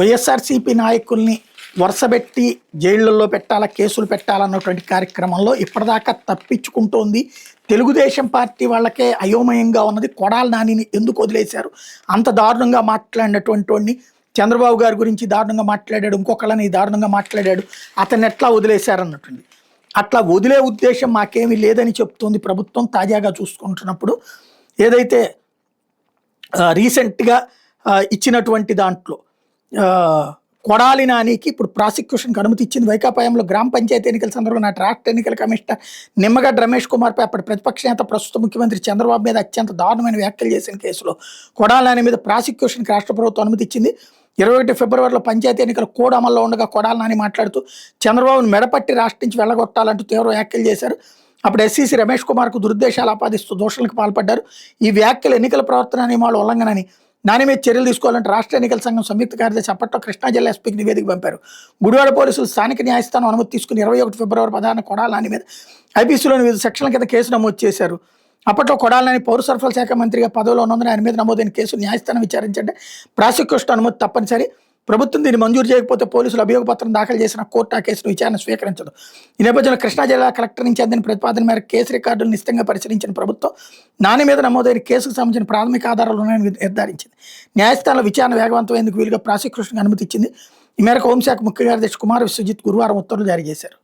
వైఎస్ఆర్సీపీ నాయకుల్ని వరుసబెట్టి జైళ్ళల్లో పెట్టాలా, కేసులు పెట్టాలన్నటువంటి కార్యక్రమంలో ఇప్పటిదాకా తప్పించుకుంటోంది తెలుగుదేశం పార్టీ. వాళ్ళకే అయోమయంగా ఉన్నది. కొడాలి నానిని ఎందుకు వదిలేశారు, అంత దారుణంగా మాట్లాడినటువంటి వాడిని, చంద్రబాబు గారి గురించి దారుణంగా మాట్లాడాడు, ఇంకొకళ్ళని దారుణంగా మాట్లాడాడు, అతన్ని ఎట్లా వదిలేశారు అన్నట్టుంది. అట్లా వదిలే ఉద్దేశం మాకేమీ లేదని చెప్తోంది ప్రభుత్వం. తాజాగా చూసుకుంటున్నప్పుడు ఏదైతే రీసెంట్గా ఇచ్చినటువంటి దాంట్లో కొడాలి నానికి ఇప్పుడు ప్రాసిక్యూషన్కి అనుమతి ఇచ్చింది. వైకాపాయంలో గ్రామ పంచాయతీ ఎన్నికల సందర్భంగా నాటి రాష్ట్ర ఎన్నికల కమిషనర్ నిమ్మగడ్డ రమేష్ కుమార్పై అప్పటి ప్రతిపక్ష నేత ప్రస్తుత ముఖ్యమంత్రి చంద్రబాబు మీద అత్యంత దారుణమైన వ్యాఖ్యలు చేసిన కేసులో కొడాలి నాని మీద ప్రాసిక్యూషన్కి రాష్ట్ర ప్రభుత్వం అనుమతి ఇచ్చింది. 21 ఫిబ్రవరిలో పంచాయతీ ఎన్నికల కోడ్ అమల్లో ఉండగా కొడాలి నాని మాట్లాడుతూ చంద్రబాబును మెడపట్టి రాష్ట్రం నుంచి వెళ్ళగొట్టాలంటూ తీవ్ర వ్యాఖ్యలు చేశారు. అప్పుడు ఎస్సీసీ రమేష్ కుమార్కు దురుద్దేశాలు ఆపాదిస్తూ దోషులకు పాల్పడ్డారు. ఈ వ్యాఖ్యలు ఎన్నికల ప్రవర్తన నియమాల ఉల్లంఘనని, నాని మీద చర్యలు తీసుకోవాలంటే రాష్ట్ర ఎన్నికల సంఘం సంయుక్త కార్యదర్శి అప్పట్లో కృష్ణా జిల్లా ఎస్పీకి నివేదిక పంపారు. గుడివాడ పోలీసులు స్థానిక న్యాయస్థానం అనుమతి తీసుకుని 21 ఫిబ్రవరి 16 కొడాలి నాని మీద ఐపీసీలోని వివిధ సెక్షన్ల కింద కేసు నమోదు చేశారు. అప్పట్లో కొడాలి నాని పౌర సరఫరాల శాఖ మంత్రిగా పదవిలో ఉన్నందున ఆయన మీద నమోదైన కేసు న్యాయస్థానం విచారించంటే ప్రాసిక్యూషన్ అనుమతి తప్పనిసరి. ప్రభుత్వం దీన్ని మంజూరు చేయకపోతే పోలీసులు అభియోగ పత్రం దాఖలు చేసిన కోర్టు ఆ కేసును విచారణ స్వీకరించదు. ఈ నేపథ్యంలో కృష్ణా జిల్లా కలెక్టర్ నుంచి అందిన ప్రతిపాదన మేరకు కేసు రికార్డులు నిశ్చితంగా పరిశీలించిన ప్రభుత్వం నాని మీద నమోదైన కేసుకు సంబంధించిన ప్రాథమిక ఆధారాలు ఉన్నాయని నిర్ధారించింది. న్యాయస్థానంలో విచారణ వేగవంతమయ్యేందుకు వీలుగా ప్రాసిక్యూషన్కి అనుమతి ఇచ్చింది. ఈ మేరకు హోంశాఖ ముఖ్య కార్యదర్శి కుమార్ విశ్వజిత్ గురువారం ఉత్తర్వులు జారీ చేశారు.